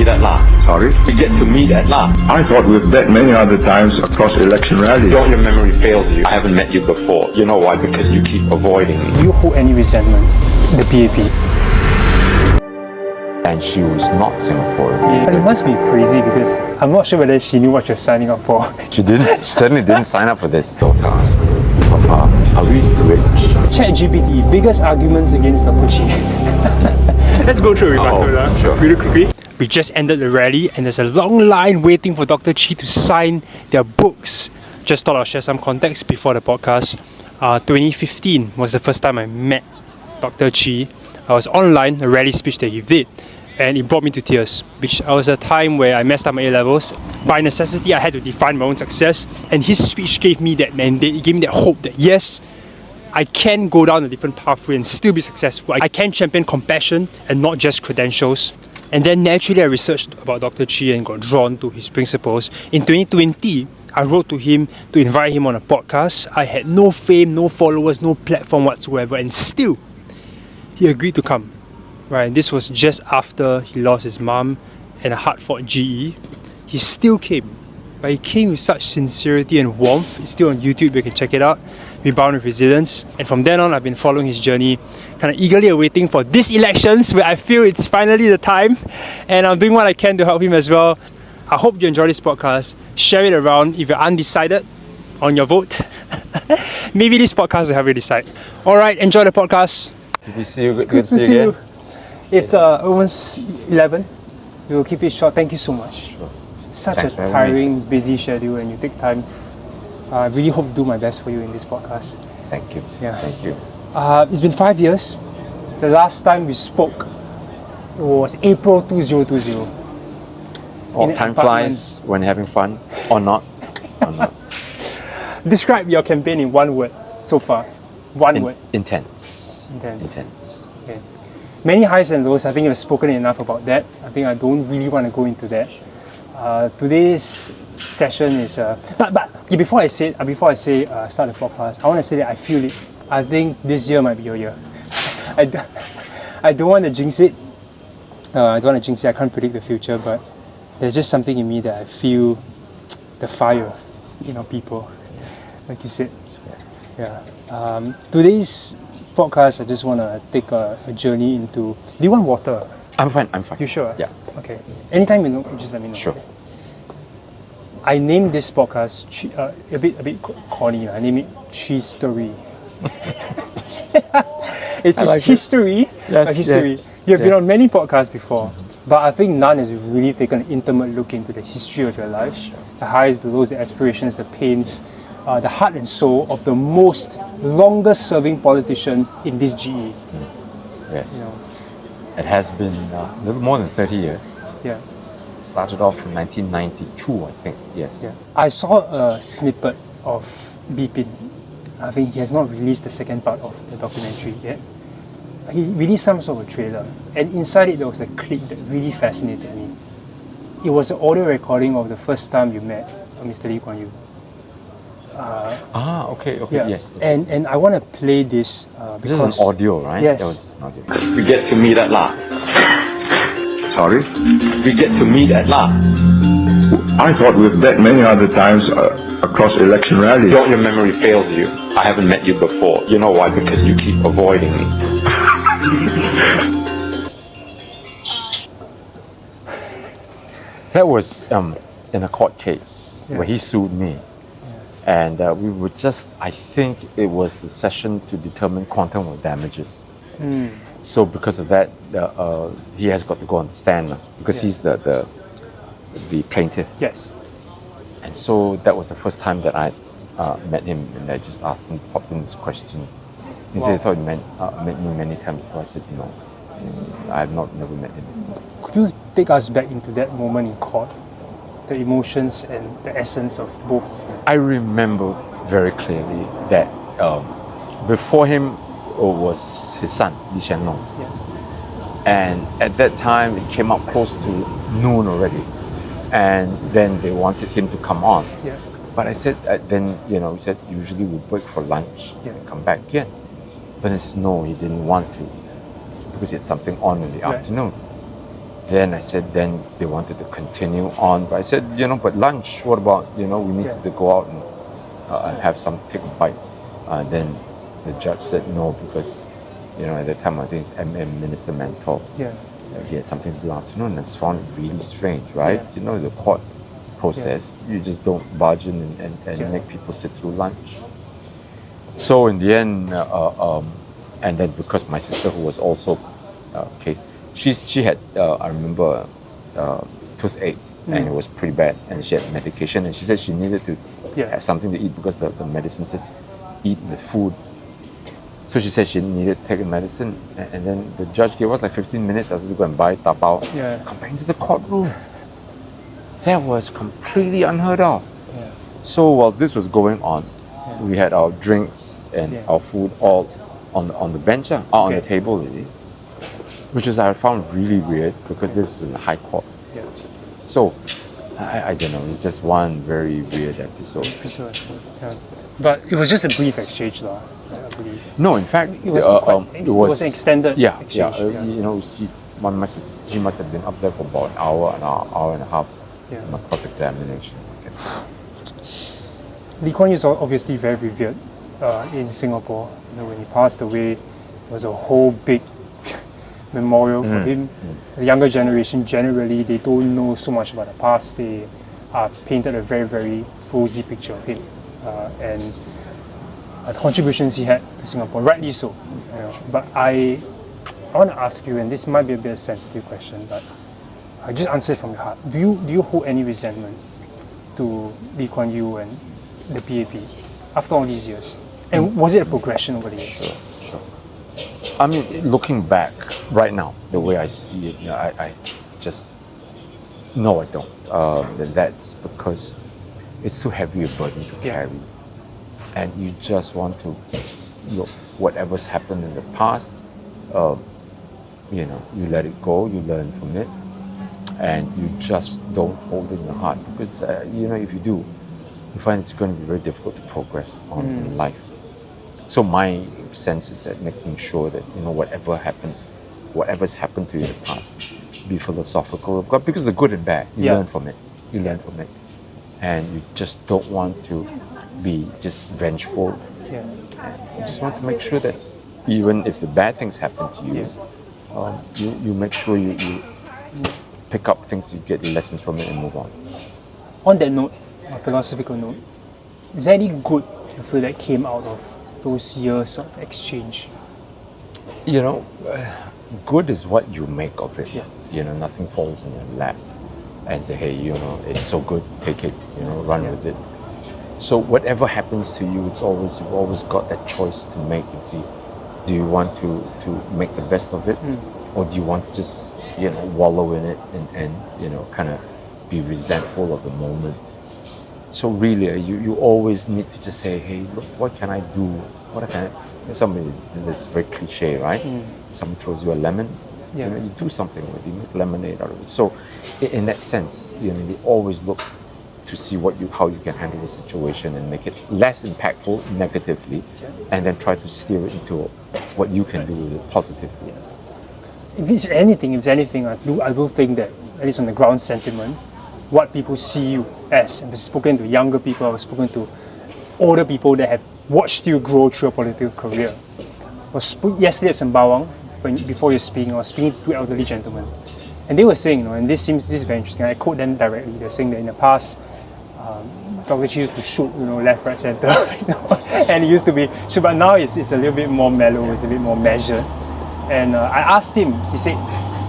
meet at last. Sorry? We get to meet at last. I thought we've met many other times across election rallies. Don't your memory fails you? I haven't met you before. You know why? Because you keep avoiding me. Do you hold any resentment? The PAP. And she was not Singaporean. But it must be crazy because I'm not sure whether she knew what you're signing up for. She certainly didn't sign up for this. Daughter asked me, Papa, are we rich? ChatGPT, biggest arguments against Dr Chee. Let's go through it, sure. really quickly. We just ended the rally and there's a long line waiting for Dr Chee to sign their books. Just thought I'll share some context before the podcast. 2015 was the first time I met Dr Chee. I was online, a rally speech that he did, and it brought me to tears, which was a time where I messed up my A-levels. By necessity, I had to define my own success, and his speech gave me that mandate. It gave me that hope that yes, I can go down a different pathway and still be successful. I can champion compassion and not just credentials. And then naturally I researched about Dr. Chee and got drawn to his principles. In 2020, I wrote to him to invite him on a podcast. I had no fame, no followers, no platform whatsoever, and still he agreed to come. Right, and this was just after he lost his mum and a hard-fought GE. He still came. But he came with such sincerity and warmth. It's still on YouTube, you can check it out. Rebound with Resilience. And from then on, I've been following his journey, kind of eagerly awaiting for these elections where I feel it's finally the time. And I'm doing what I can to help him as well. I hope you enjoy this podcast. Share it around if you're undecided on your vote. Maybe this podcast will help you decide. Alright, enjoy the podcast. Did we see you? It's good to see you. It's almost 11. We will keep it short. Thank you so much. Sure. Such Thanks a for having tiring, busy schedule, and you take time. I really hope to do my best for you in this podcast. Thank you. Yeah. Thank you. It's been 5 years. The last time we spoke was April 2020. Oh, time flies when you're having fun, or not. Or not. Describe your campaign in one word so far. One word. Intense. Intense. Intense. Okay. Many highs and lows. I think you've spoken enough about that. I think I don't really want to go into that. Today's session is before I say start the podcast, I want to say that I feel it. I think this year might be your year. I don't want to jinx it. I can't predict the future, but there's just something in me that I feel the fire in our people, like you said. Yeah. Today's podcast, I just want to take a journey into. Do you want water? I'm fine. You sure? Yeah. Okay. Anytime you know, just let me know. Sure. Okay? I named this podcast a bit corny. I named it Cheese Story. It's like history. Yes, history. yes. You've been on many podcasts before, but I think none has really taken an intimate look into the history of your life, the highs, the lows, the aspirations, the pains, the heart and soul of the most longest-serving politician in this GE. Yes. You know, It has been a little more than 30 years. yeah. Started off in 1992, I think. Yes. Yeah. I saw a snippet of Bipin. I think he has not released the second part of the documentary yet. He released some sort of a trailer, and inside it there was a clip that really fascinated me. It was an audio recording of the first time you met Mr. Lee Kuan Yew. Okay, Yeah. yes. And I want to play this This because is an audio, right? Yes. That was just an audio. We get to meet at last. Sorry? We get to meet at last. I thought we've met many other times across election rallies. Don't your memory fails you? I haven't met you before. You know why? Because you keep avoiding me. That was in a court case where he sued me. And we were just, I think it was the session to determine quantum of damages. So because of that, he has got to go on the stand because he's the plaintiff. yes, And so that was the first time that I met him, and I just asked him, popped in this question. He said, I thought you met me many times before. I said, no, I have never met him before. could you take us back into that moment in court, the emotions and the essence of both of you? I remember very clearly that before him was his son, Lee Hsien-Loong. Yeah. And at that time, it came up close to noon already. And then they wanted him to come on. Yeah. But I said, then, he said, usually we break for lunch and come back again. But he said, no, he didn't want to because he had something on in the afternoon. then I said, then they wanted to continue on. But I said, but lunch, what about, we needed to go out and have some, take a bite. Then the judge said no, because, at that time I think it's Minister Mentor. Yeah. He had something to do afternoon, and I just found it really strange, right? Yeah. The court process, you just don't barge in and make people sit through lunch. So in the end, and then because my sister, who was also case, she had, I remember, toothache, and it was pretty bad, and she had medication, and she said she needed to have something to eat because the medicine says eat with food. So she said she needed to take a medicine, and then the judge gave us like 15 minutes as to go and buy tapao. Come back into the courtroom. That was completely unheard of. Yeah. So whilst this was going on, we had our drinks and our food all on the bench, on the table, you see, which is I found really weird, because this is the High Court. Yeah. So I don't know. It's just one very weird episode. Yeah. But it was just a brief exchange, I believe. No, in fact, it was it was an extended exchange. She must have been up there for about an hour and a half in a cross-examination. Lee Kuan Yew is obviously very revered in Singapore. When he passed away, there was a whole big memorial for him. The younger generation generally, they don't know so much about the past. They are painted a very, very rosy picture of him and the contributions he had to Singapore, rightly so. But I want to ask you, and this might be a bit of a sensitive question, but I just answer it from your heart. Do you hold any resentment to Lee Kuan Yew and the PAP after all these years? And was it a progression over the years? Sure. I mean, looking back right now, the way I see it, I just, no, I don't. That's because it's too heavy a burden to carry. And you just want to, look, whatever's happened in the past, you let it go, you learn from it, and you just don't hold it in your heart. Because, if you do, you find it's going to be very difficult to progress on in life. So my sense is that making sure that, whatever's happened to you in the past, be philosophical of God, because the good and bad, you learn from it. You learn from it. And you just don't want to be just vengeful. You just want to make sure that even if the bad things happen to you, you make sure you pick up things, you get the lessons from it and move on. On that note, a philosophical note, is there any good you feel that came out of those years of exchange? Good is what you make of it. Nothing falls in your lap and say, hey, it's so good, take it, run with it. So whatever happens to you, you've always got that choice to make and see, do you want to make the best of it, or do you want to just wallow in it and kind of be resentful of the moment? So really, you always need to just say, hey, look, what can I do? Somebody is very cliche, right? Someone throws you a lemon, you do something with it, you make lemonade out of it. So in that sense, you always look to see how you can handle the situation and make it less impactful negatively, and then try to steer it into what you can do with it positively. If it's anything, I do think that, at least on the ground sentiment, what people see you as, and I've spoken to younger people, I've spoken to older people that have watched you grow through a political career. Yesterday at Sembawang, before you're speaking, I was speaking to two elderly gentlemen, and they were saying, and this is very interesting, I quote them directly, they're saying that in the past, Dr. Chee used to shoot, left, right, center, and it used to be, but now it's a little bit more mellow, it's a bit more measured. And I asked him, he said,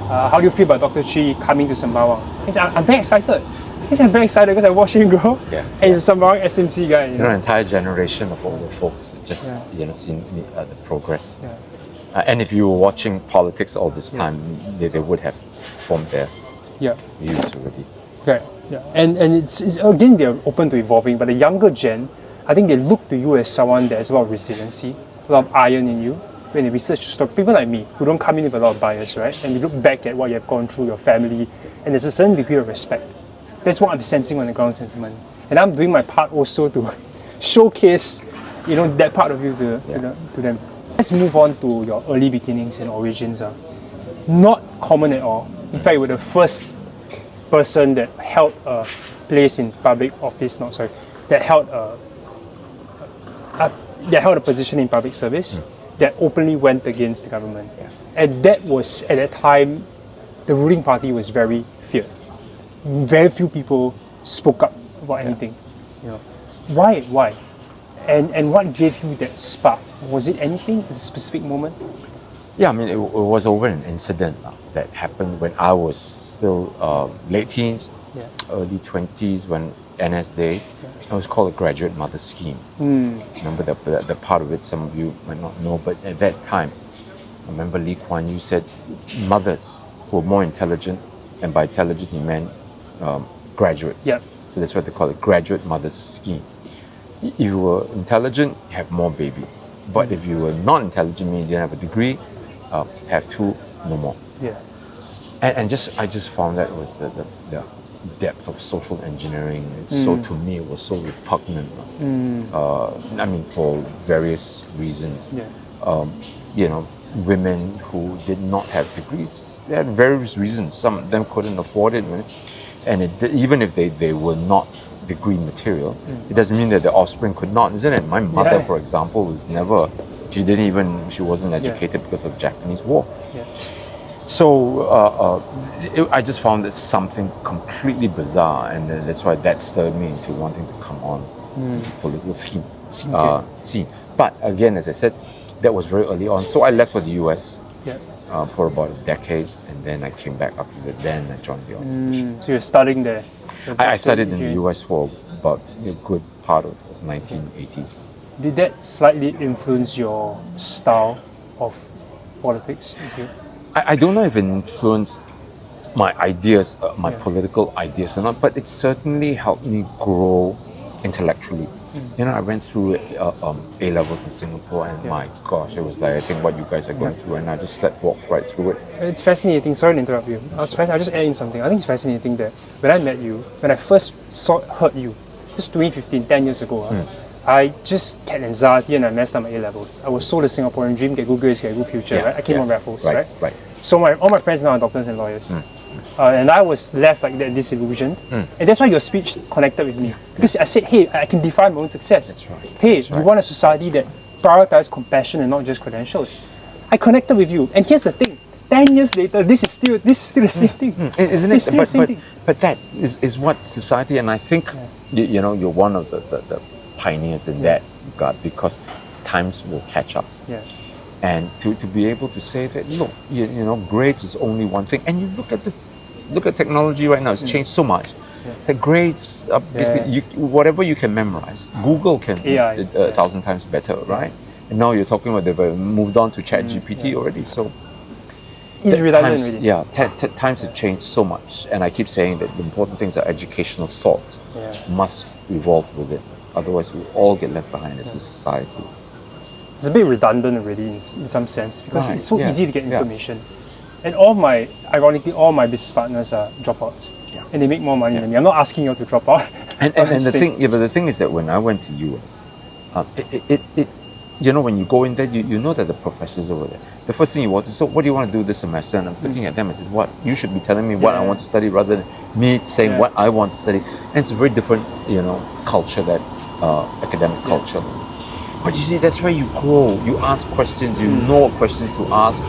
how do you feel about Dr. Chee coming to Sembawang? He said, I'm very excited. He said, I'm very excited because I watched him grow, and he's a Sembawang SMC guy. An entire generation of older folks that just, seen the progress. And if you were watching politics all this time, they would have formed their views already. And it's again, they're open to evolving, but the younger gen, I think they look to you as someone that has a lot of resiliency, a lot of iron in you. When they research your story, people like me who don't come in with a lot of bias, right? And you look back at what you have gone through, your family, and there's a certain degree of respect. That's what I'm sensing on the ground sentiment. And I'm doing my part also to showcase, that part of you to them. Let's move on to your early beginnings and origins. Not common at all. In fact, you were the first person that held a place in public office, that held a position in public service that openly went against the government. And that was, at that time, the ruling party was very feared. Very few people spoke up about anything. You know, why? And what gave you that spark? Was it anything? A specific moment? Yeah, I mean, it was over an incident that happened when I was still late teens, early 20s, when NS Day. It was called a Graduate Mother Scheme. Remember the part of it, some of you might not know, but at that time, I remember Lee Kuan Yew said mothers who were more intelligent, and by intelligent he meant graduates. Yeah. So that's what they call it, Graduate Mother Scheme. If you were intelligent, you have more babies. But if you were not intelligent, meaning you didn't have a degree, have two, no more. Yeah. And I just found that was the depth of social engineering. So to me, it was so repugnant. I mean, for various reasons. Yeah. You know, women who did not have degrees, they had various reasons. Some of them couldn't afford it, and even if they were not degree material, it doesn't mean that the offspring could not, isn't it? My mother, for example, was never. She wasn't educated because of the Japanese War. Yeah. So I just found it something completely bizarre, and that's why that stirred me into wanting to come on the political scene. But again, as I said, that was very early on. So I left for the US for about a decade, and then I came back after that. Then I joined the organization. So you're studying there? I studied in the US for about a good part of 1980s. Did that slightly influence your style of politics? I don't know if it influenced my ideas, my political ideas or not, but it certainly helped me grow intellectually. You know, I went through A levels in Singapore, and my gosh, it was like, I think what you guys are going through, and I just walked right through it. It's fascinating. Sorry to interrupt you. I'll just add in something. I think it's fascinating that when I met you, when I first heard you, just 2015, 10 years ago, I just had anxiety and I messed up my A level. I was sold a Singaporean dream, get good grades, get a good future. Right? I came on Raffles, right? So all my friends now are doctors and lawyers. And I was left like that, disillusioned. And that's why your speech connected with me. Because I said, hey, I can define my own success. That's right. Hey, you want a society that prioritizes compassion and not just credentials. I connected with you. And here's the thing. 10 years later, this is still the same thing. Isn't it? It's still the same thing. But that is what society, and I think, you know, you're one of the pioneers in that regard, because times will catch up. Yeah. And to be able to say that, look, you know, grades is only one thing. And you look at technology right now, it's changed so much. that grades are basically whatever you can memorize. Google can do it 1,000 times better, right? And now you're talking about they've moved on to ChatGPT already. So it's redundant already. Yeah, times have changed so much, and I keep saying that the important things are educational thoughts must evolve with it. Otherwise, we all get left behind as a society. It's a bit redundant already in some sense because it's so easy to get information. And ironically, all my business partners are dropouts, and they make more money than me. I'm not asking you to drop out. And the thing is that when I went to US, you know, when you go in there, you know that the professors over there, the first thing you want is, so what do you want to do this semester? And I'm looking at them and said, what? You should be telling me what I want to study rather than me saying what I want to study. And it's a very different, culture, that academic culture. But you see, that's where you grow. You ask questions, you know what questions to ask.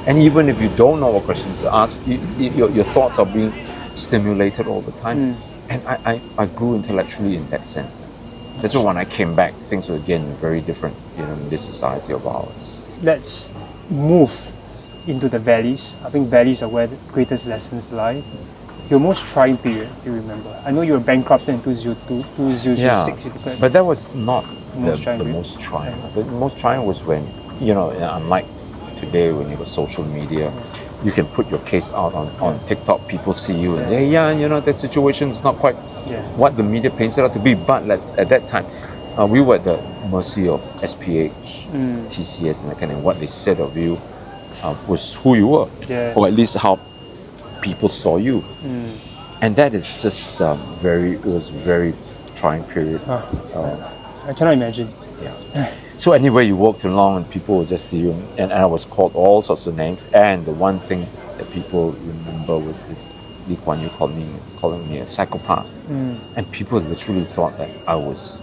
And even if you don't know what questions to ask, your thoughts are being stimulated all the time. And I grew intellectually in that sense. That's why when I came back, things were again very different, in this society of ours. Let's move into the valleys. I think valleys are where the greatest lessons lie. Your most trying period, do you remember? I know you were bankrupted in 2002, 2006. Yeah, but that was not the most trying. Yeah. The most trying was when, unlike today when you have social media, you can put your case out on TikTok, people see you and say, that situation is not quite what the media paints it out to be. But at that time, we were at the mercy of SPH, TCS, and that kind of, what they said of you was who you were, or at least how people saw you. And that is just it was a very trying period. I cannot imagine. So anyway, you walked along and people would just see you, and I was called all sorts of names. And the one thing that people remember was this Lee Kuan Yew calling me a psychopath. And people literally thought that I was,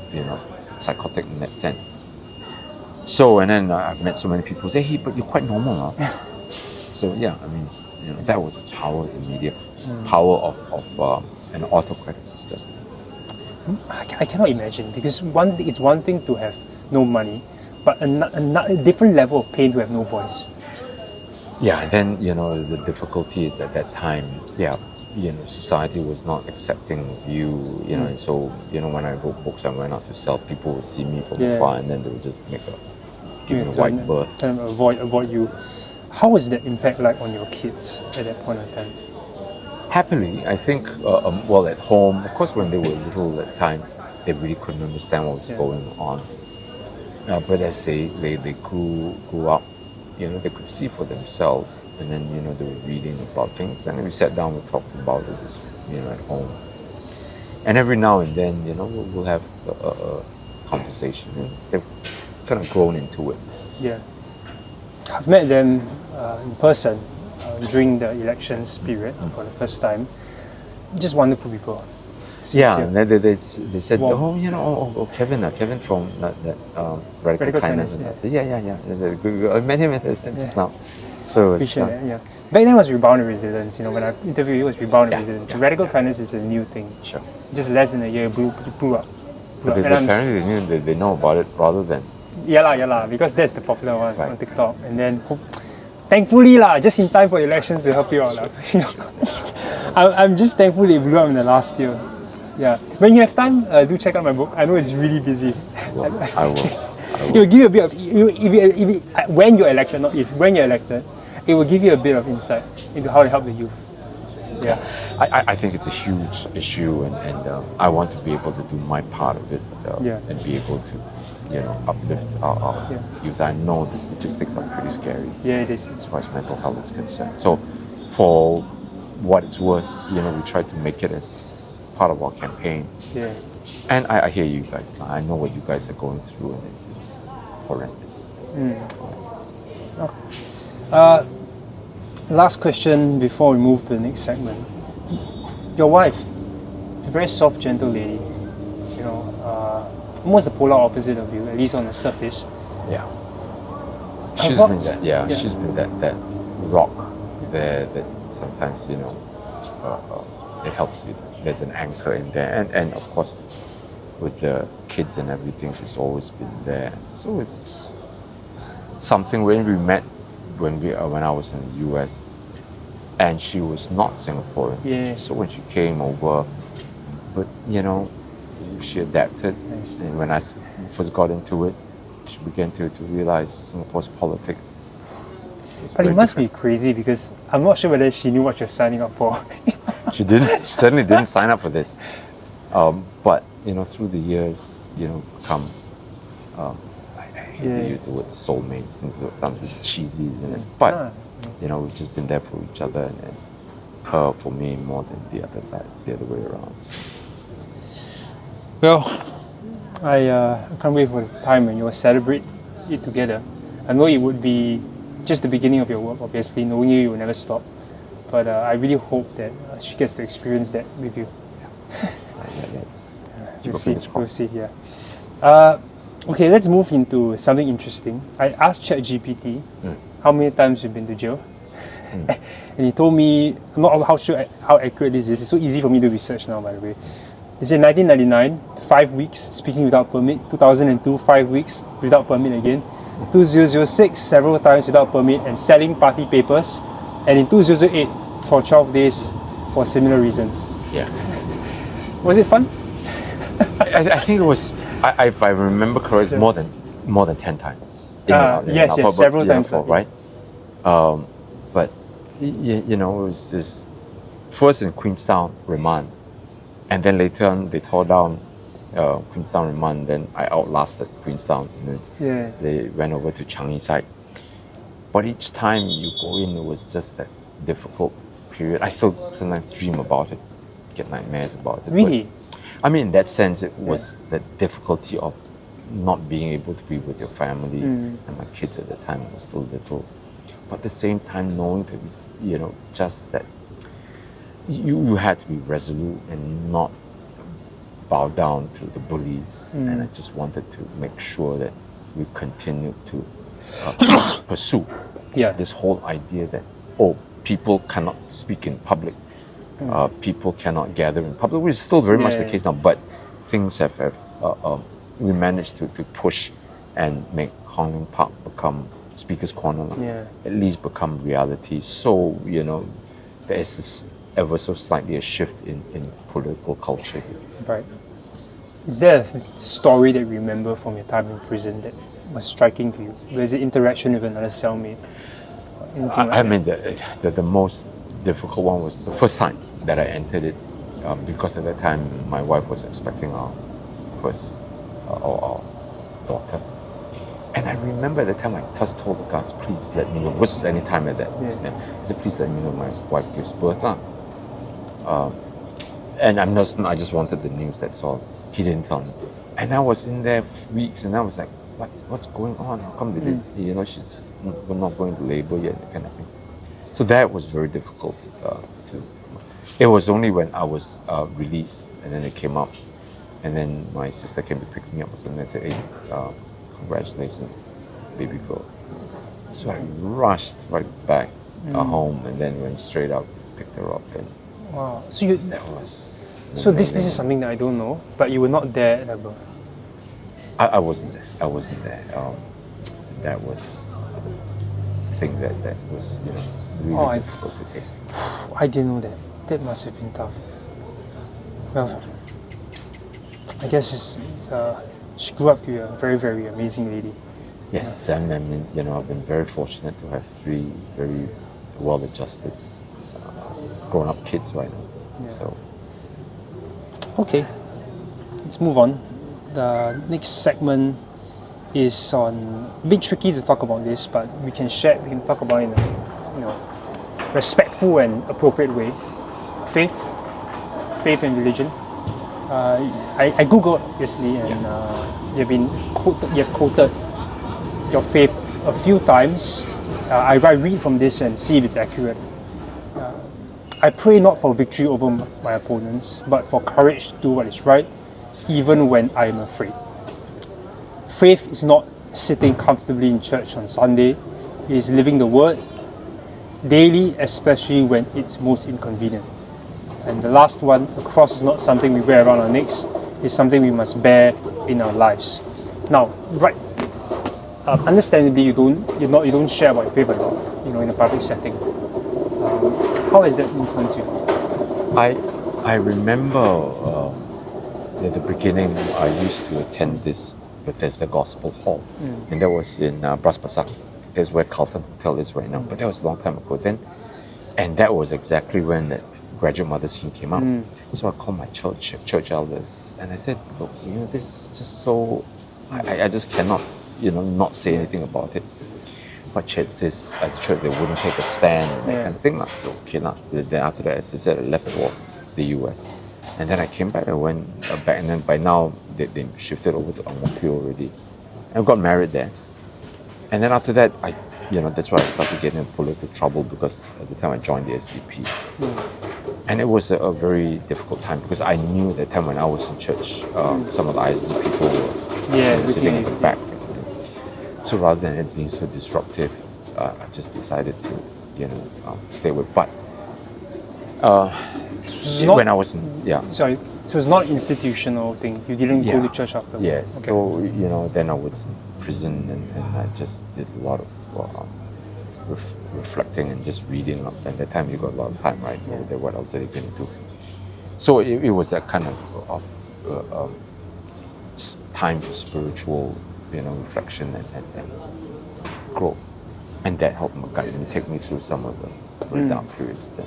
psychotic in that sense. So, and then I've met so many people say, hey, but you're quite normal now. So, yeah, I mean, that was the power of the media, power of an autocratic system. I cannot imagine, because it's one thing to have no money, but a different level of pain to have no voice. Yeah, then, the difficulty is at that time, society was not accepting of you, and so, when I wrote books and went out to sell, people would see me from afar and then they would just give me a white berth. Trying to avoid you. How was that impact like on your kids at that point in time? Happily, I think, at home, of course, when they were little at the time, they really couldn't understand what was going on. But as they grew up, they could see for themselves, and then, they were reading about things, and then we sat down, we talked about it, at home. And every now and then, we'll have a conversation, and they've kind of grown into it. Yeah. I've met them in person during the elections period for the first time. Just wonderful people. Yeah, and they said, Kevin from that Radical Kindness. And I said, yeah. I met him just now. So appreciate it, yeah. Back then it was Rebound and Resilience. When I interviewed you, it was Rebound and Resilience. Radical Kindness is a new thing. Sure. Just less than a year, it blew up. But apparently they know about it rather than... Yeah, because that's the popular one on TikTok. And then, thankfully, just in time for elections to help you out. I'm just thankful it blew up in the last year. Yeah. When you have time, do check out my book. I know it's really busy. I will. It will give you a bit of... when you're elected, not if, when you're elected, it will give you a bit of insight into how to help the youth. Yeah. I think it's a huge issue, and I want to be able to do my part of it and be able to, uplift our youth. I know the statistics are pretty scary. Yeah, it is. As far as mental health is concerned. So, for what it's worth, we try to make it as part of our campaign. Yeah. And I hear you guys. I know what you guys are going through, and it's horrendous. Last question before we move to the next segment. Your wife, it's a very soft, gentle lady. Almost the polar opposite of you, at least on the surface. Yeah. She's been that. Yeah, she's been that rock there that sometimes it helps you. There's an anchor in there, and of course, with the kids and everything, she's always been there. So it's something. When we met, when I was in the US, and she was not Singaporean. Yeah. So when she came over, but she adapted. Nice. And when I first got into it, she began to realize Singapore's politics. But it must be crazy, because I'm not sure whether she knew what you're signing up for. She certainly didn't sign up for this. But through the years, come. I hate to use the word soulmates, since it sounds cheesy, but we've just been there for each other, and her for me more than the other side, the other way around. Well, I can't wait for the time when you'll celebrate it together. I know it would be just the beginning of your work, obviously. Knowing you will never stop. But I really hope that she gets to experience that with you. We'll see, yeah. Okay, let's move into something interesting. I asked ChatGPT how many times you've been to jail. And he told me, I'm not sure how accurate this is. It's so easy for me to research now, by the way. He said 1999, 5 weeks speaking without permit. 2002, 5 weeks without permit again. 2006, several times without permit and selling party papers. And in 2008, for 12 days for similar reasons. Yeah. Was it fun? I think it was, if I remember correctly, more than 10 times. Yes, several times. Right? But, it was first in Queenstown, remand. And then later on, they tore down Queenstown remand. Then I outlasted Queenstown. And then they went over to Changi side. But each time you go in, it was just that difficult period. I still sometimes dream about it, get nightmares about it. Really? But, in that sense, it was the difficulty of not being able to be with your family. And my kids at the time were still little. But at the same time, knowing that just that you had to be resolute and not bow down to the bullies. And I just wanted to make sure that we continued to pursue this whole idea that, people cannot speak in public, people cannot gather in public, which is still very much the case now, but things have we managed to push and make Hong Lim Park become Speaker's Corner, at least become reality. So, there is this ever so slightly a shift in political culture here. Right. Is there a story that you remember from your time in prison that was striking to you? Was it interaction with another cellmate? I mean, the most difficult one was the first time that I entered it, because at that time my wife was expecting our first our daughter. And I remember at the time I just told the guards, please let me know, which was any time at that. I said, please let me know my wife gives birth. And I just wanted the news, that's all. He didn't tell me. And I was in there for weeks and I was like, what's going on? How come they didn't, we're not going to labor yet, that kind of thing. So that was very difficult it was only when I was released and then it came up and then my sister came to pick me up and I said, hey, congratulations, baby girl. So I rushed right back home and then went straight up, picked her up and wow. that was... So this is something that I don't know, but you were not there at her birth? I wasn't there. That was a thing that was really difficult to take. I didn't know that. That must have been tough. Well, I guess she grew up to be a very, very amazing lady. Yes, I mean, I've been very fortunate to have 3 very well-adjusted, grown-up kids right now. So. Okay, let's move on. The next segment is on a bit tricky to talk about this, but we can talk about it in a respectful and appropriate way. Faith and religion. I googled obviously, and you've quoted your faith a few times. I read from this and see if it's accurate. I pray not for victory over my opponents, but for courage to do what is right, even when I am afraid. Faith is not sitting comfortably in church on Sunday. It is living the word daily, especially when it's most inconvenient. And the last one, the cross is not something we wear around our necks. It's something we must bear in our lives. Now, right, understandably, you don't share about your faith a lot, in a public setting. How has that influenced you? I remember at the beginning I used to attend this Bethesda Gospel Hall, and that was in Bras Basah. That's where Carlton Hotel is right now. But that was a long time ago then, and that was exactly when the graduate mother scheme came up. So I called my church elders, and I said, look, this is just so I just cannot not say anything about it. But church says, as a church, they wouldn't take a stand and that kind of thing. So, okay, then after that, as I said, I left for the US. And then I came back, I went back, and then by now, they shifted over to Ang Mo Kio already. And I got married there. And then after that, that's why I started getting in political trouble, because at the time I joined the SDP. And it was a very difficult time, because I knew at the time when I was in church, some of the ISD people were sitting in the back. So rather than it being so disruptive, I just decided to, stay away. But when I was in, Sorry, so it's not an institutional thing. You didn't go to church afterwards. Yes. Okay. So then I was in prison, and I just did a lot of reflecting and just reading up. And at that time, you got a lot of time, right? What else are you going to do? So it was that kind of time for spiritual, reflection and growth, and that helped me take me through some of the very dark periods then.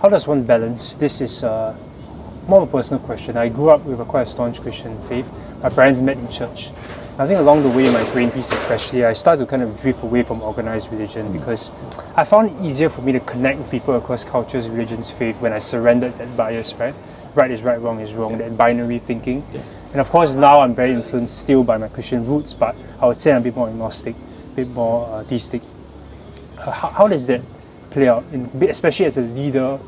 How does one balance? This is more of a personal question. I grew up with a quite staunch Christian faith. My parents met in church. I think along the way, in my 20s especially, I started to kind of drift away from organized religion, because I found it easier for me to connect with people across cultures, religions, faith when I surrendered that bias, right? Right is right, wrong is wrong, that binary thinking. And of course now I'm very influenced still by my Christian roots, but I would say I'm a bit more agnostic, a bit more theistic. How does that play out, especially as a leader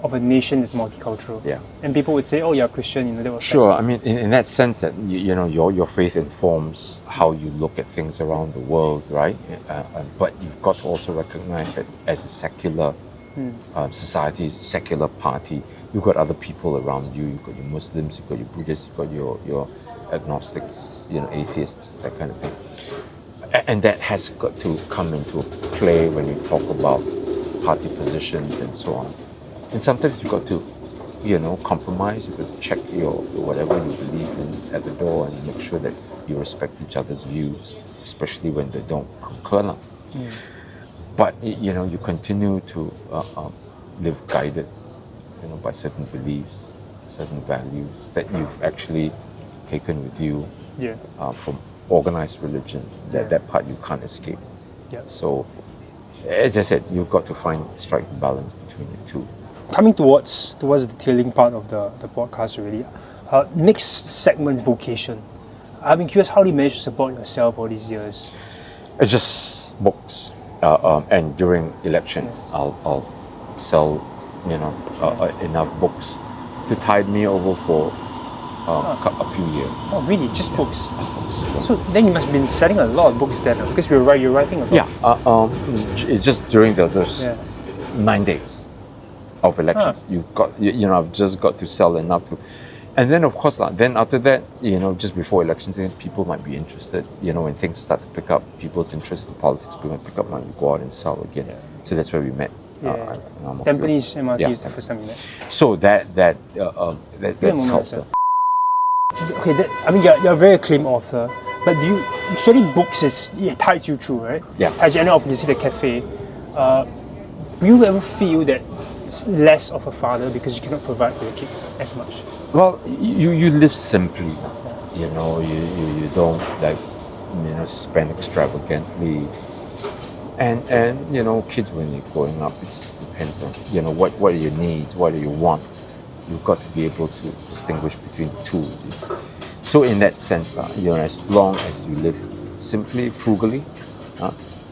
of a nation that's multicultural? Yeah. And people would say, "Oh, you're Christian," that was Sure. I mean, in that sense that your faith informs how you look at things around the world, right? But you've got to also recognize that as a secular society, secular party, you've got other people around you. You've got your Muslims, you've got your Buddhists, you've got your agnostics, atheists, that kind of thing. And that has got to come into play when you talk about party positions and so on. And sometimes you've got to, compromise. You've got to check your whatever you believe in at the door and make sure that you respect each other's views, especially when they don't concur. But you continue to live guided, by certain beliefs, certain values that you've actually taken with you from organized religion. That part you can't escape. Yeah. So, as I said, you've got to strike the balance between the two. Coming towards the detailing part of the podcast already. Next segment is vocation. I've been curious, how do you manage to support yourself all these years? It's just books, and during elections, I'll sell, enough books to tide me over for a few years. Oh, really? Just books? Just books. So then you must have been selling a lot of books then, because you're writing a lot. Yeah. It's just during those 9 days of elections. I've just got to sell enough to. And then, of course, then after that, just before elections, people might be interested. When things start to pick up, people's interest in politics, people might pick up, and we go out and sell again. Yeah. So that's where we met. Tampines MRT is the first time we met. So that's helped. Okay, you're a very acclaimed author, but surely books it ties you through, right? Yeah. As you end up visit the cafe, do you ever feel that it's less of a father because you cannot provide for your kids as much? Well, you live simply, you don't spend extravagantly, and kids when they're growing up, it just depends on what are your needs, what are your wants. You've got to be able to distinguish between the two. So in that sense, as long as you live simply, frugally,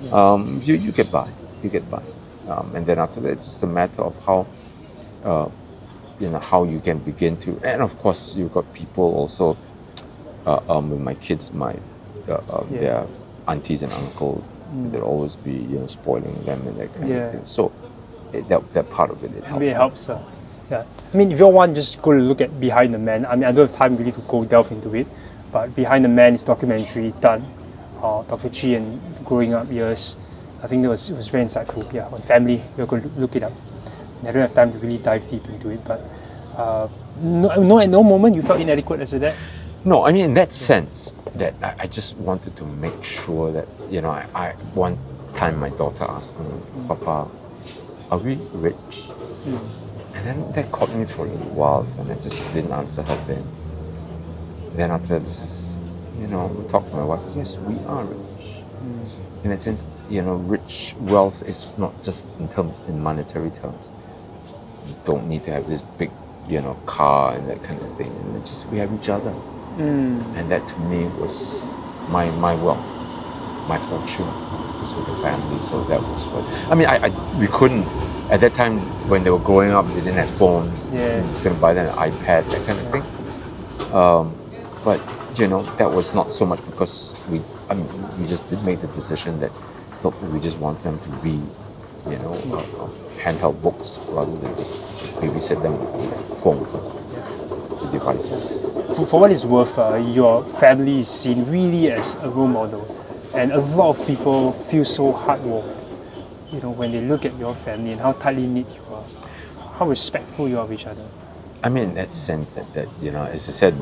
you get by. You get by. And then after that, it's just a matter of how, how you can begin to. And of course, you've got people also. With my kids, their aunties and uncles, they'll always be spoiling them and that kind of thing. So that part of it helps. It helps. Yeah. I mean, if you want, just go look at Behind the Man. I mean, I don't have time really to go delve into it, but Behind the Man is documentary done. Dr. Chee and growing up years. I think it was very insightful. Yeah, on family, you're going to look it up. I don't have time to really dive deep into it, but at no moment you felt inadequate as a dad? No, I mean in that sense that I just wanted to make sure that I one time my daughter asked me, "Papa, are we rich?" And then that caught me for a little while, and I just didn't answer her then. Then after this, we talked to my wife. Yes, we are rich. In that sense, rich wealth is not just in monetary terms. You don't need to have this big, car and that kind of thing. And it's just we have each other, and that to me was my wealth, my fortune was with the family. So that was what I mean. We couldn't at that time when they were growing up. They didn't have phones. Yeah. You couldn't buy them an iPad, that kind of thing. But that was not so much because we just did make the decision that look, we just want them to read, handheld books rather than just babysit them with phones, the devices. For what it's worth, your family is seen really as a role model, and a lot of people feel so heartwarmed, when they look at your family and how tightly knit you are, how respectful you are of each other. I mean, in that sense that as I said,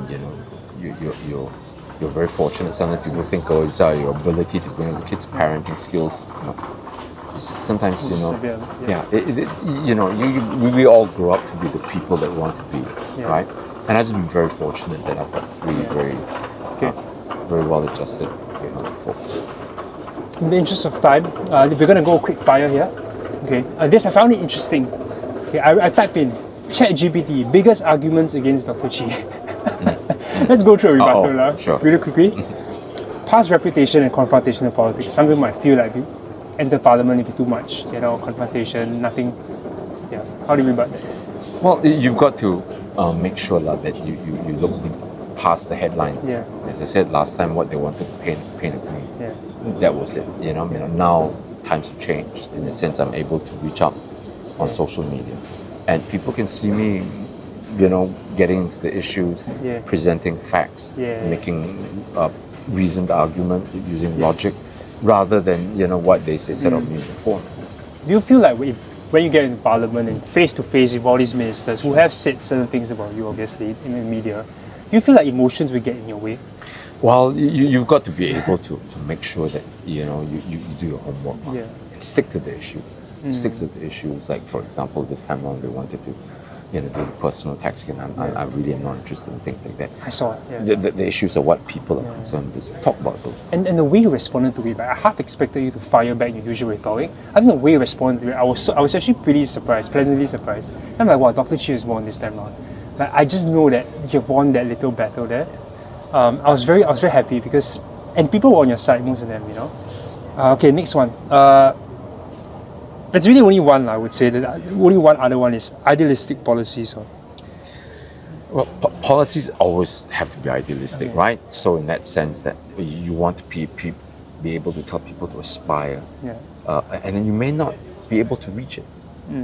you're very fortunate. Sometimes people think, it's your ability to bring up the kids' parenting skills. Sometimes, we all grow up to be the people that we want to be, right? And I've just been very fortunate that I've got three very well adjusted folks. In the interest of time, we're going to go quick fire here. Okay, this I found it interesting. Okay, I type in ChatGPT, biggest arguments against Dr. Chee. Let's go through a rebuttal, sure. really quickly. Past reputation and confrontational politics. Some people might feel like enter Parliament if it's too much, confrontation, nothing. Yeah. How do you rebut that? Well, you've got to make sure that you look past the headlines. Yeah. As I said last time, what they wanted to paint a green. Yeah. That was it. Now times have changed. In a sense, I'm able to reach out on social media, and people can see me, getting into the issues, Yeah. presenting facts, Yeah. making reasoned argument using logic, rather than what they said of me before. Do you feel like when you get into Parliament and face to face with all these ministers who have said certain things about you, obviously, in the media, do you feel like emotions will get in your way? Well, you've got to be able to make sure that you do your homework. Yeah. And stick to the issue. Stick to the issues. Like, for example, this time around they wanted to do the personal tax again. I really am not interested in things like that. I saw it. Yeah. The issues are what people are concerned with. Talk about those. And the way you responded to it, I half expected you to fire back your usual rhetoric. I think the way you responded to it, I was actually pretty surprised, pleasantly surprised. I'm like, wow, Dr. Chee has won this time around. Like, I just know that you've won that little battle there. I was very happy because, and people were on your side, most of them, Okay, next one. There's really only one, I would say. That only one other one is idealistic policies. Well, policies always have to be idealistic, Okay. right? So in that sense, that you want to be able to tell people to aspire, Yeah. and then you may not be able to reach it,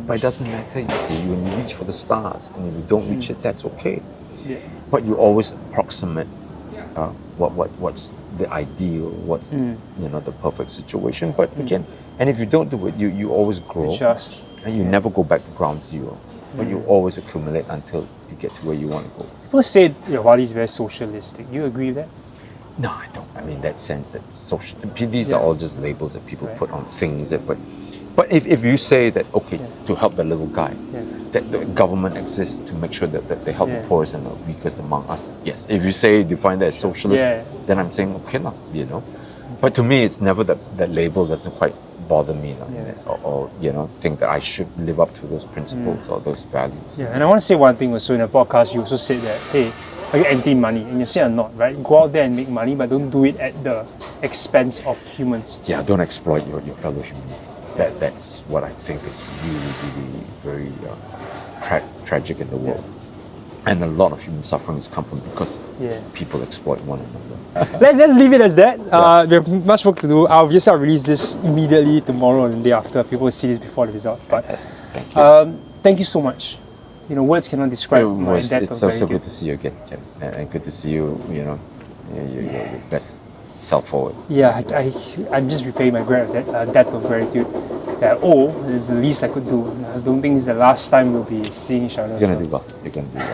but it doesn't matter. You see, when you reach for the stars, and if you don't reach it, that's okay. Yeah. But you always approximate what's the ideal, what's the perfect situation. But again, and if you don't do it, you always grow, Adjust. and you never go back to ground zero. But you always accumulate until you get to where you want to go. People say your body is very socialistic. Do you agree with that? No, I don't. I mean, that sense that social. These are all just labels that people put on things. But if you say that, okay, to help the little guy, that the government exists to make sure that they help the poorest and the weakest among us, yes. If you say define that as socialist, then I'm saying okay, no. But to me, it's never that label doesn't quite bother me, or think that I should live up to those principles or those values. Yeah, and I want to say one thing also in the podcast. You also said that, hey, are you anti-money? And you say I'm not, right? Go out there and make money, but don't do it at the expense of humans. Yeah, don't exploit your fellow humans. That's what I think is really very tragic in the world. And a lot of human suffering has come from because people exploit one another. Let's leave it as that. We have much work to do. I'll release this immediately tomorrow and the day after. People will see this before the result. But Thank you. thank you so much. Words cannot describe my depth It's of so gratitude. good to see you again, Jen. And good to see you, your best self forward. Yeah, I'm just repaying my debt of gratitude. That is the least I could do. I don't think it's the last time we'll be seeing each other. You're going to do well. You're going to do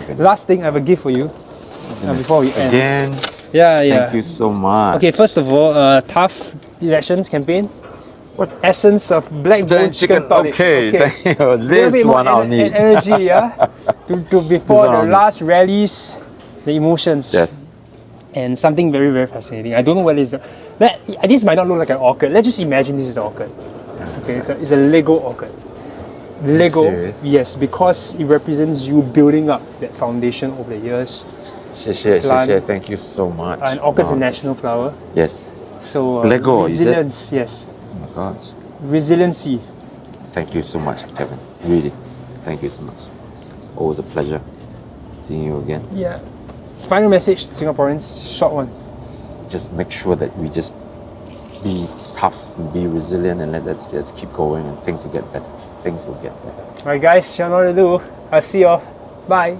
well. Last thing, I have a gift for you before we end. Again, Yeah. thank you so much. Okay, first of all, tough elections campaign. What essence of black bone chicken tonic? Okay, thank you. A little This bit more one I'll need. energy, yeah. to before This one the I'll need. last rallies, the emotions. Yes. And something very, very fascinating. I don't know what it is. This might not look like an orchid. Let's just imagine this is an orchid. Okay, it's a Lego orchid. Lego, serious? yes, because it represents you building up that foundation over the years. 谢谢, Plant. thank you so much. And orchid's a Wow. national flower. Yes. So Lego, is it? resilience, yes. Oh my gosh. Resiliency. Thank you so much, Kevin. Really. Thank you so much. It's always a pleasure seeing you again. Yeah. Final message, Singaporeans, short one. Just make sure that we just be tough and be resilient, and let's keep going, and things will get better. Things will get better. Alright guys, you know what to do. I'll see you. Bye.